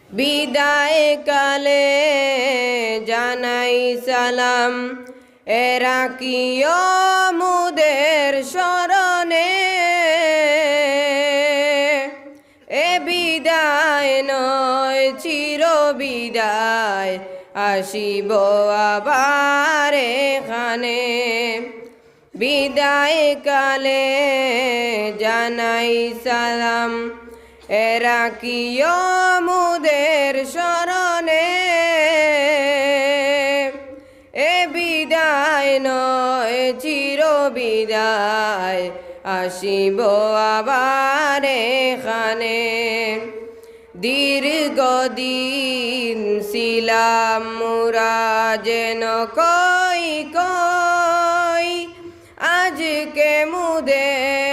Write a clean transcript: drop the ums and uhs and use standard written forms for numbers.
বিদায় কালে জানাই সালাম রাখিও মুদের স্মরণে এ বিদায় নয় চির বিদায় আসিব আবার এখানে বিদায় কালে জানাই সালাম রাখিও মুদের স্মরণে এ বিদায় নয় চির বিদায় আসিব আবার এখানে দীর্ঘদিন ছিলাম মোরা যেন কই কই আজকে মুদের